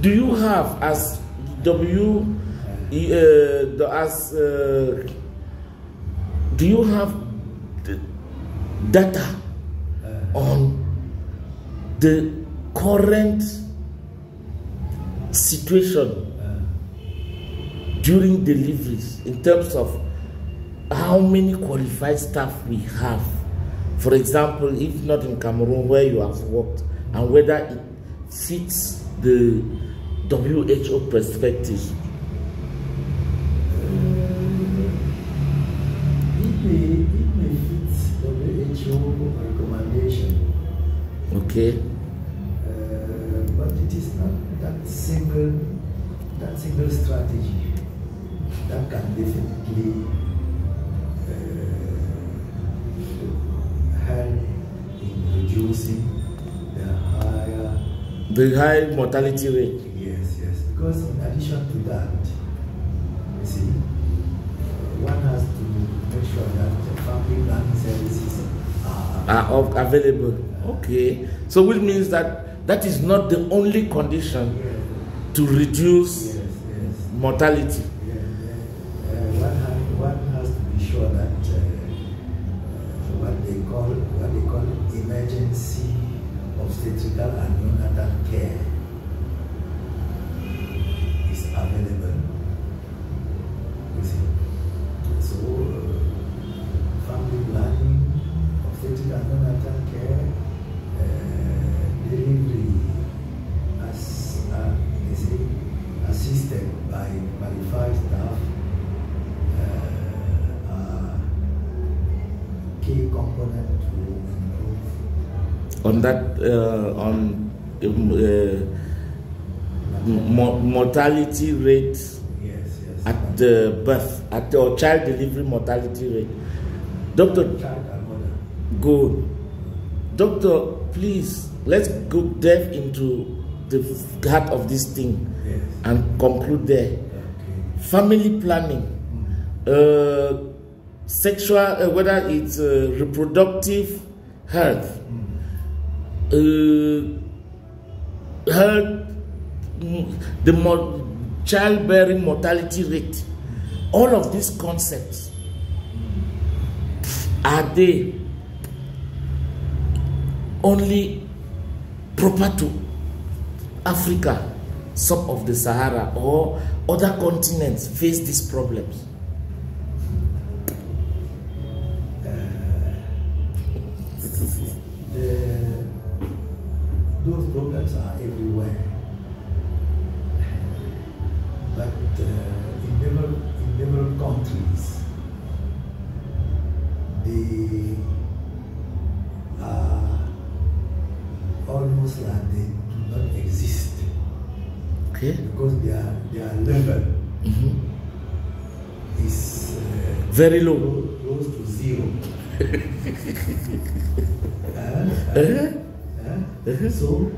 Do you have as do you have the data on the current situation during deliveries in terms of how many qualified staff we have? For example, if not in Cameroon where you have worked, and whether it fits the WHO perspective. It may fit WHO recommendation. Okay. But it is not that single strategy that can definitely help in reducing the high mortality rate. Yes, because in addition to that, you see, one has to make sure that the family planning services are available. Okay, so which means that that is not the only condition to reduce mortality. One has to be sure that what they call emergency obstetrical and neonatal care is available. You see, so family planning, obstetrical and neonatal care, delivery as they say, assisted by qualified staff, are key component to improve on that mortality rate at the birth, or child delivery mortality rate. Doctor, good. Doctor, please, let's go delve into the heart of this thing and conclude there. Family planning, sexual, whether it's reproductive health, the childbearing mortality rate, all of these concepts, are they only proper to Africa, some of the Sahara, or other continents face these problems? Those problems are everywhere, but in developed countries, they are almost like they do not exist. Okay. Because their level is very low, close to zero. So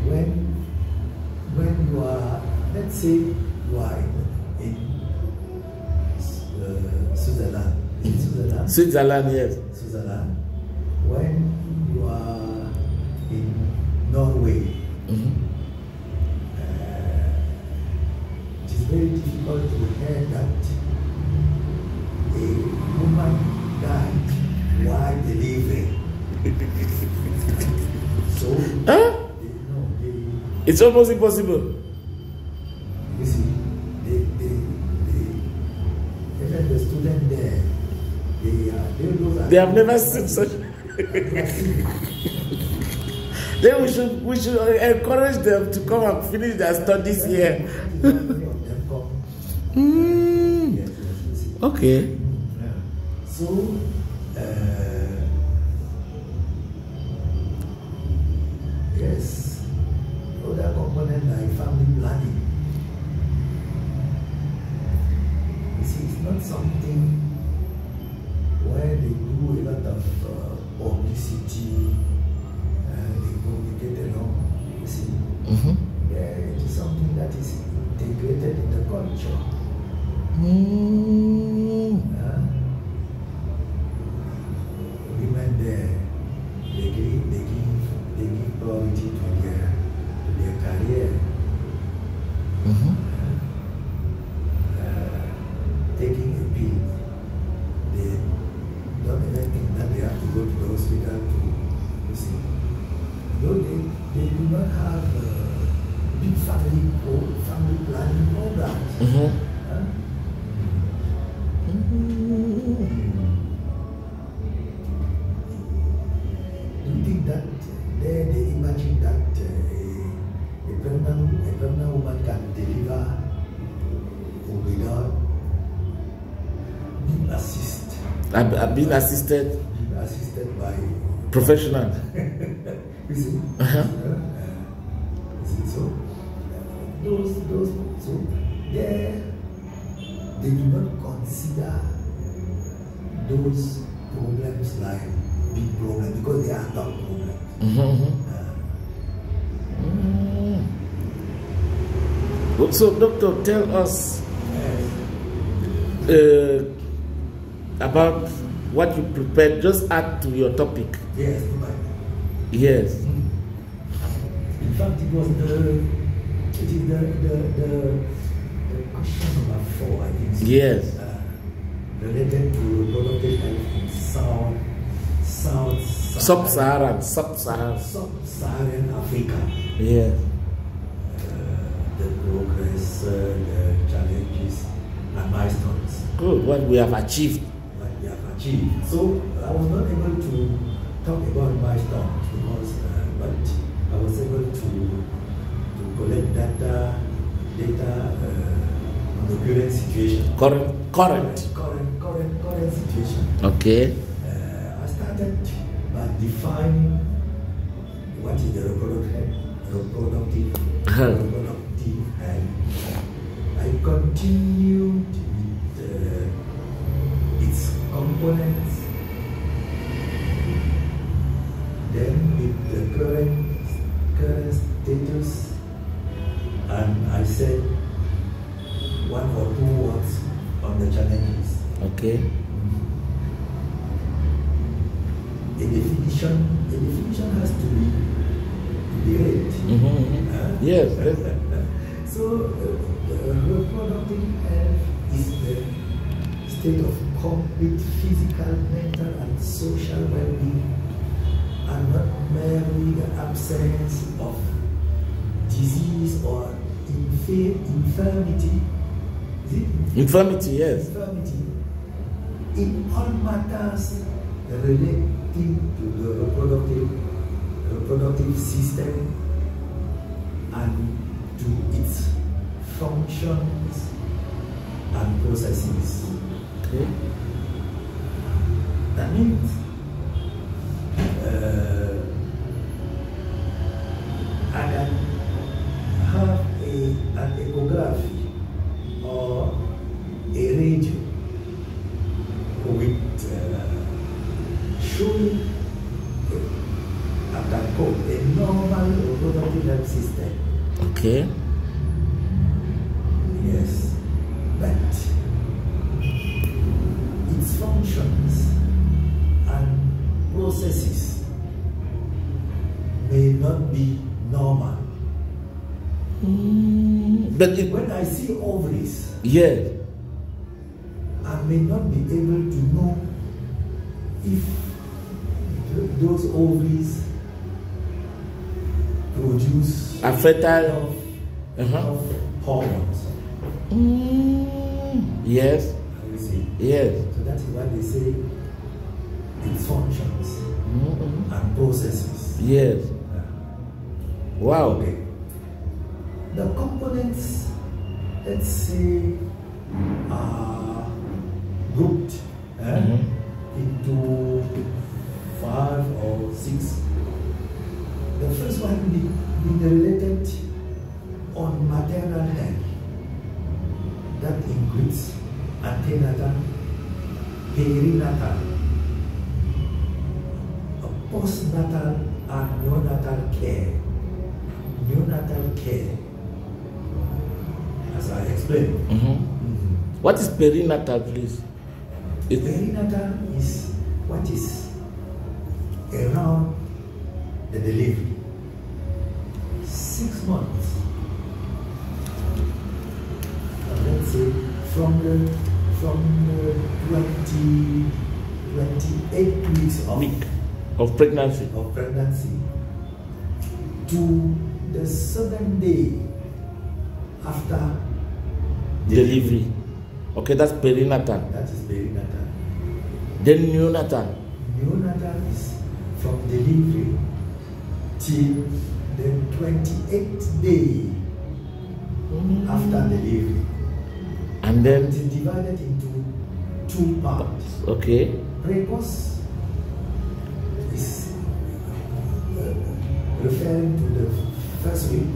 when you are, let's say you are in Switzerland. Switzerland, yes. Switzerland. When you are in Norway, it is very difficult to hear that a woman died while delivering. So, it's almost impossible. You see, even the student there, they have never seen such. Then we should encourage them to come and finish their studies here. Okay. So, yes, other components like family planning. You see, it's not something where they do a lot of publicity and they communicate along. You see, it is something that is integrated in the culture. Women there, they give priority to their have big family planning programs. Mm-hmm. Do you think that they imagine that a pregnant woman can deliver without being assisted? I've been assisted. Being assisted by Professional. you see? So they do not consider those problems like big problems because they are not problems. So, doctor, tell us about what you prepared. Just add to your topic. Yes. Yes. In fact, it is the question number 4, I think. Yes. Related to reproductive health in Sub-Saharan Africa. Yes. The progress, the challenges, and milestones. Good. What we have achieved. So I was not able to talk about milestones because, but I was able to collect data on the current situation. Current Situation. Okay. I started by defining what is the reproductive health. I continued with its components, then with the current status, and I said 1 or 2 words on the challenges. Okay. A definition has to be read. Yes. So reproductive health is the state of complete physical, mental, and social well-being, and not merely the absence of disease or infirmity. Is it? Infirmity, yes. Infirmity in all matters relating to the reproductive system and to its functions and processes. Okay. That means I can have an echography or a radio with showing a normal reproductive health system. Okay. Yes, but its functions and processes may not be normal. But when I see ovaries, yes, I may not be able to know if those ovaries produce a fertile hormones. Yes. Yes. So that is why they say its functions and processes. Yes. Wow. Okay. The components, let's say, are grouped into 5 or 6. The first one being related on maternal health. That includes antenatal, perinatal, postnatal, and neonatal care. Neonatal care, as I explained. What is perinatal, please? Perinatal is what is around the delivery. 6 months. Let's say from the 28 weeks of pregnancy to the 7th day after delivery. Okay, that's perinatal. That is perinatal. Then neonatal. Neonatal is from delivery till the 28th day after delivery. And then it is divided into 2 parts. Okay. Precoce is referring to the first week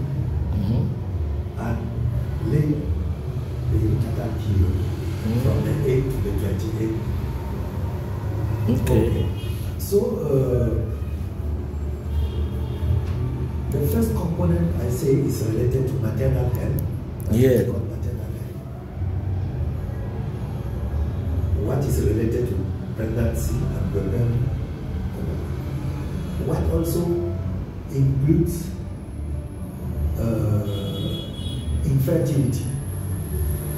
and late perinatal period from the 8th to the 28th. Okay. So the first component I say is related to maternal health. Yeah. Maternal health. What is related to pregnancy and pregnancy? What also includes infertility,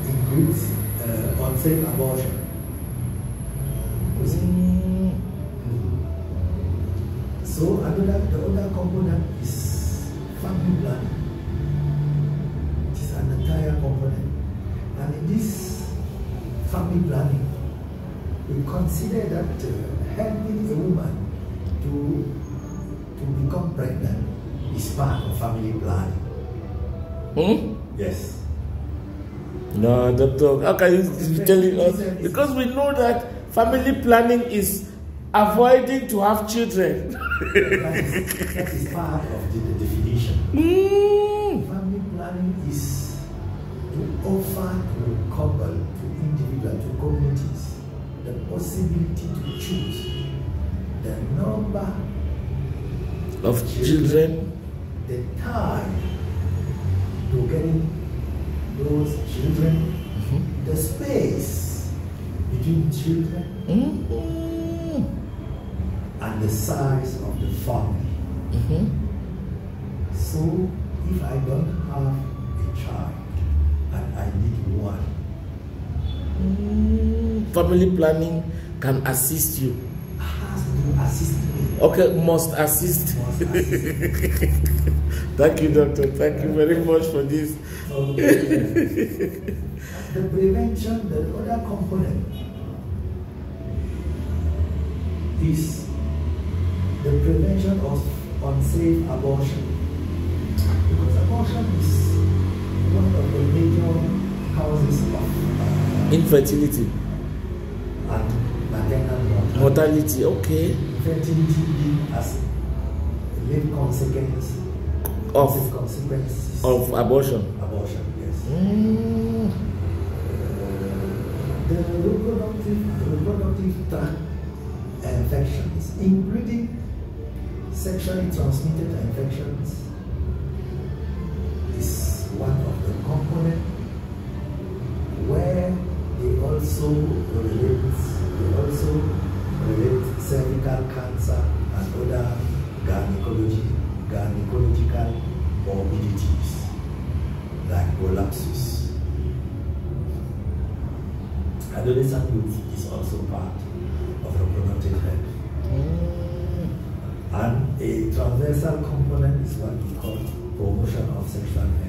includes unsafe abortion. So the other component is family planning. It is an entire component. And in this family planning, we consider that helping a woman to become pregnant is part of family planning. Yes. No, doctor, how can you be telling us? Because we know that family planning is avoiding to have children. that is part of the definition. Family planning is to offer to a couple, to individuals, to communities, the possibility to choose the number of children, the time to getting those children, the space between children, and the size of the family. So if I don't have a child and I need one, family planning can assist you. Has to assist me. Okay, must assist. Must assist. Thank you, doctor. Thank you very much for this. Okay. The prevention, the other component is the prevention of unsafe abortion. Because abortion is one of the major causes of infertility and maternal mortality. Okay. Infertility being as a late consequence of abortion. Abortion, yes. The reproductive tract infections, including sexually transmitted infections, is one of the components where they also relate cervical cancer and other gynecological morbidities like prolapsus. Adolescent youth is also part of reproductive health. And a transversal component is what we call promotion of sexual health.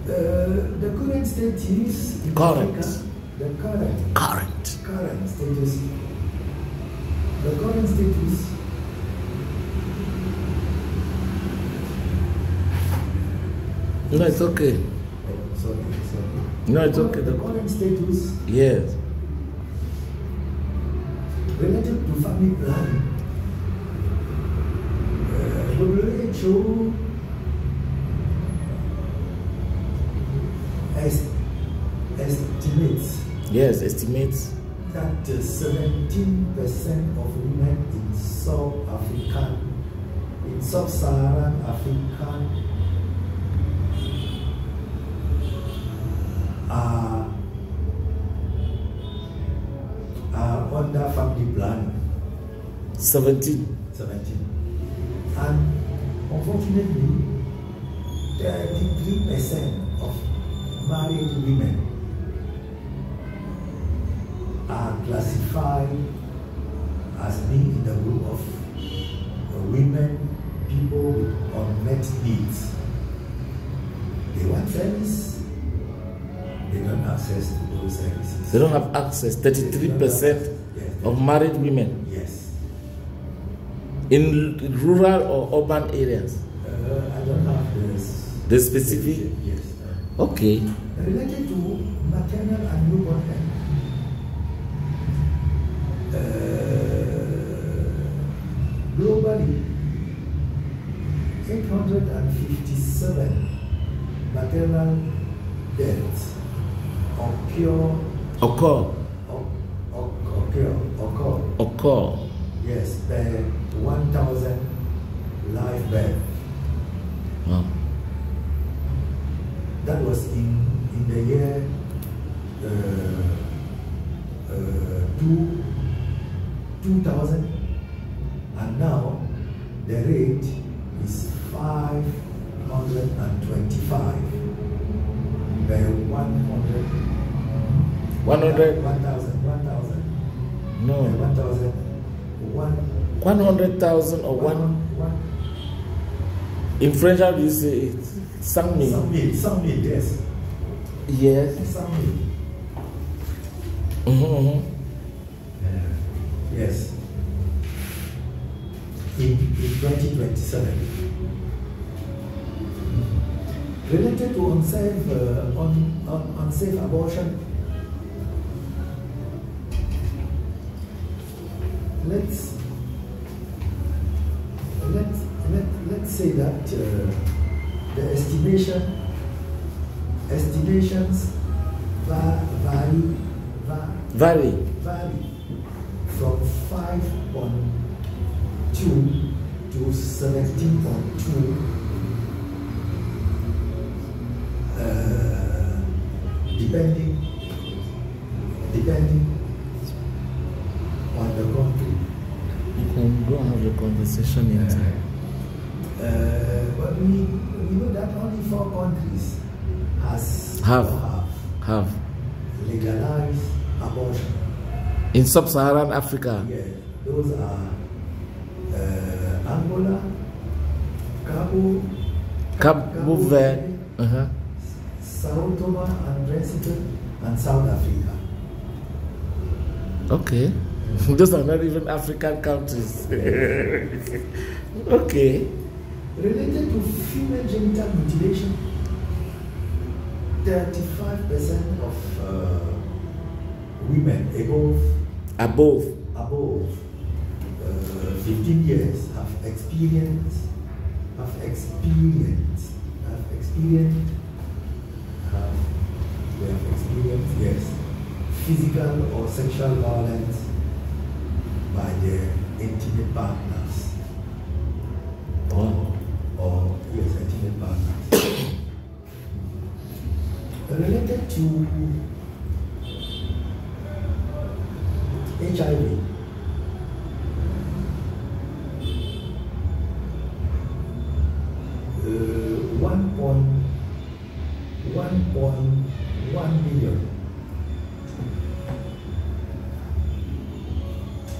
The current status in Africa, the current status. The current status No, it's okay. Sorry. No, it's okay. The current status, yes, relative to family planning, WHO estimates. Yes, estimates That 17% of women in sub-Saharan Africa are under family planning. 17. And unfortunately, 33% of married women are classified as being in the group of women, people with unmet needs. They want service, they don't have access to those services. They don't have access. 33% of married women. Yes. In rural or urban areas. I don't have the specific. Yes. Okay. Related to maternal and newborn health. Globally, 857 maternal deaths occur. Yes, per 1,000 live births. Wow. That was in the year 2000, and now the rate is 525 per 100. 100. 1,000. No. 1,000. 100,000 or one. In French, how do you say it? 100,000. 100,000, yes. Yes. 100,000. Yes. In 2027. Related to unsafe abortion, let's say that the estimations vary from 5.2 to 17.2, depending on the country. You can go and have a conversation inside. But we know that only 4 countries have legalized abortion. In sub-Saharan Africa. Yeah, those are Angola, Cabo Verde, Sao Tome and Principe, and South Africa. Okay. Those are not even African countries. Okay. Related to female genital mutilation, 35% of women above 15 years have experienced physical or sexual violence by their intimate partners. Intimate partners. Related to HIV, $1.1 million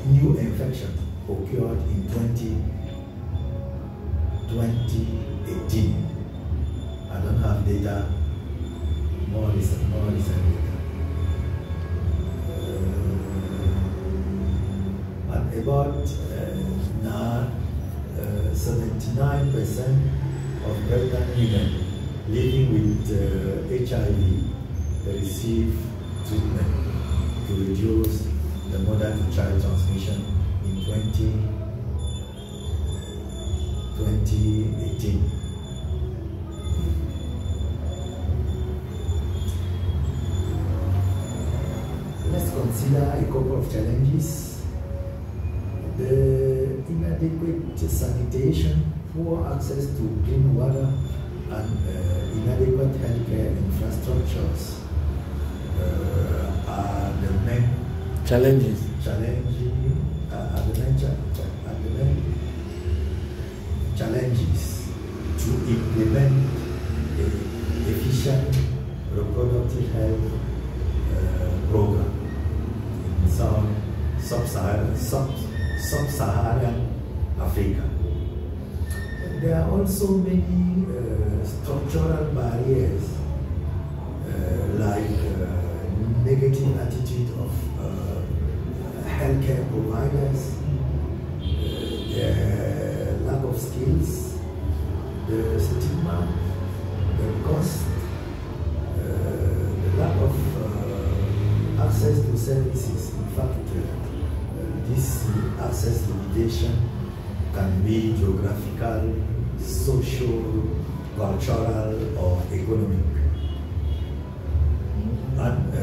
new infections occurred in 2018. I don't have data, more recent data. And about 79% of pregnant women living with HIV receive treatment to reduce the mother-to-child transmission in 2018. Let's consider a couple of challenges. The inadequate sanitation, poor access to clean water, and inadequate healthcare infrastructures are the main challenges to implement an efficient reproductive health program in some sub-Saharan Africa. There are also many structural barriers, like negative attitude of healthcare providers, the lack of skills, the stigma, the cost, the lack of access to services. In fact, this access limitation can be geographical, social, cultural, or economic. And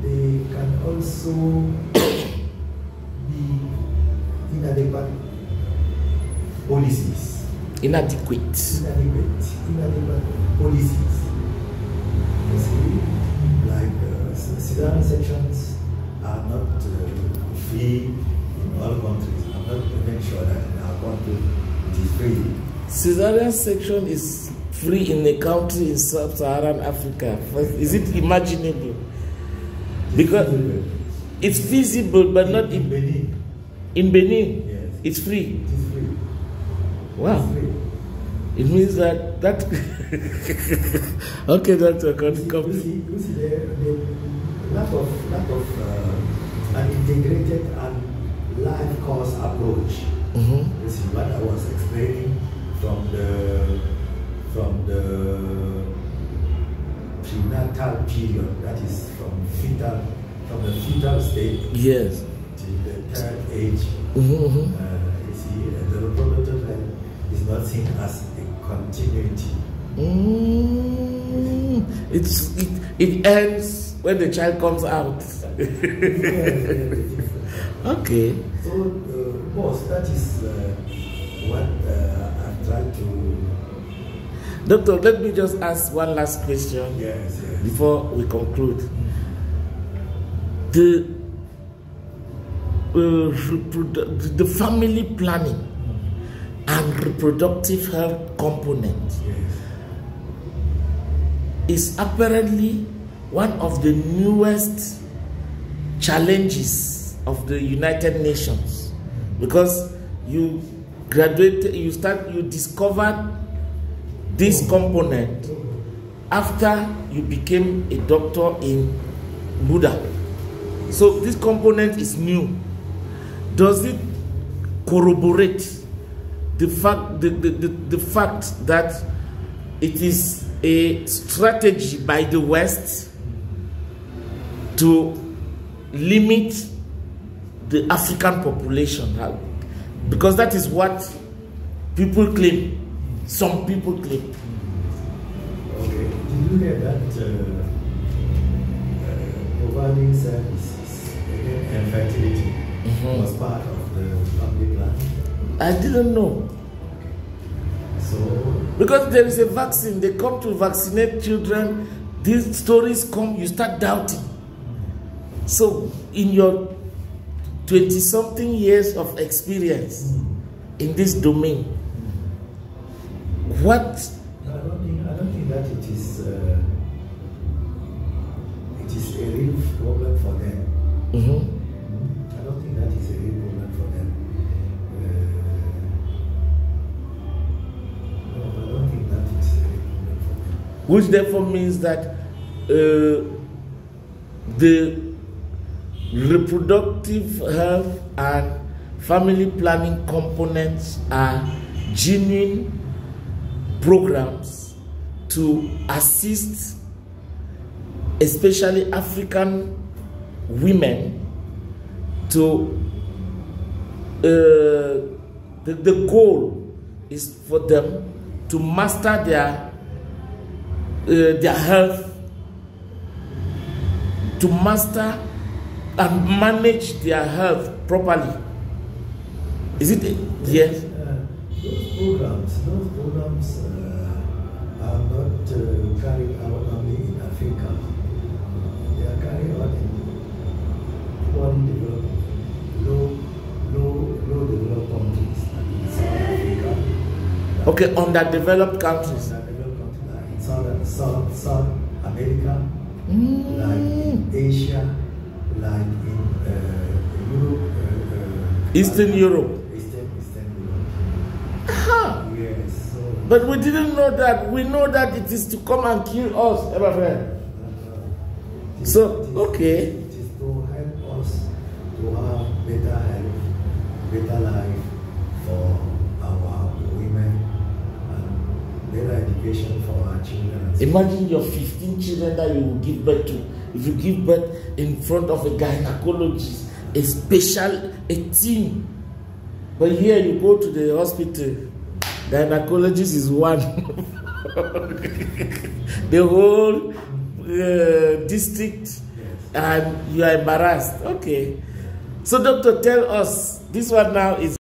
they can also be inadequate policies. Inadequate policies. You see, like Sudan sections are not free in all countries. I'm not even sure that in our country it is free. Caesarean section is free in a country in sub-Saharan Africa. Is it imaginable? Because it's feasible, but not in Benin. In Benin, Yes. it's free. It is free. Wow. It's free. It means that okay, Doctor, come. You see the lack of an integrated and life course approach. This is what I was explaining from the prenatal period, that is from the fetal state, Yes. to the third age. You see, the reproductive health is not seen as a continuity. It ends when the child comes out. Okay. So, boss, that is what I've tried to. Doctor, let me just ask one last question Yes. before we conclude. The family planning and reproductive health component is apparently one of the newest challenges of the United Nations, because you graduated, you discovered this component after you became a doctor in Buddha. So this component is new. Does it corroborate the fact that it is a strategy by the West to limit the African population? Because that is what people claim. Some people claim. Okay. Did you hear that providing services against infertility was part of the family plan? I didn't know. So, because there is a vaccine, they come to vaccinate children, these stories come, you start doubting. So in your 20-something years of experience in this domain, what? I don't think that it is a real problem for them. I don't think that is a real problem for them. No, I don't think that it's a real problem for them. Which therefore means that the reproductive health and family planning components are genuine programs to assist especially African women to the goal is for them to master their health, to master and manage their health properly. Is it? Yes. Those programs are not carried out only in Africa. They are carried out in poorly developed, low developed countries, like in South Africa. Okay, underdeveloped countries. Like in South America, like in Asia, like in Europe, Eastern Europe. Eastern Europe. Aha. Yes. So, but we didn't know that. We know that it is to come and kill us, my friend. So, okay. It is to help us to have better health, better life for our women, and better education for our children. Imagine your 15 children that you will give birth to. If you give birth in front of a gynecologist, a team. But here you go to the hospital, gynecologist is one. The whole district, and you are embarrassed. Okay. So doctor, tell us, this one now is